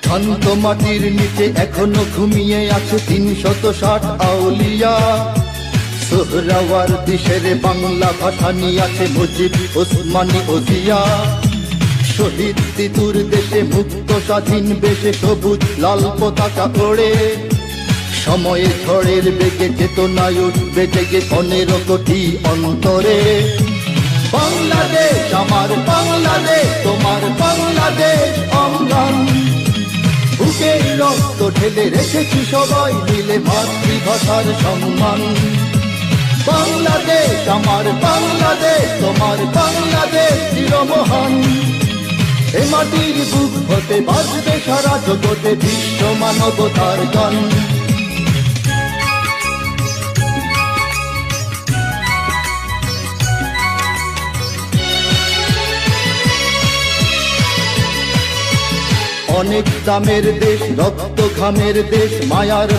শান্ত মাটির নিচে এখনো ঘুমিয়ে আছে ৩৬০ আউলিয়া। সোহরাওয়ার দিশের বাংলা ভাষা নিয়ে আছে মুজিব, ওসমানী ও জিয়া। শহীদ তিতুর দেশে মুক্ত স্বাধীন বেশে সবুজ লাল পতাকা ওড়ে। সময়ে ঝড়ের বেগে চেতনায় উঠবে জেগে ১৫ কোটি অন্তরে। বাংলাদেশ আমার বাংলাদেশ, তোমার বাংলাদেশ অঙ্গন। বুকে রক্ত ঢেলে রেখেছি সবাই মিলে মাতৃভাষার সম্মান। বাংলাদেশ আমার বাংলাদেশ, তোমার বাংলাদেশ চিরমহান। এ মাটির বুক হতে বাজবে সারা জগতে বিশ্ব মানবতার গান। অনেক দামের দেশ, রক্ত ঘামের দেশ, মায়ার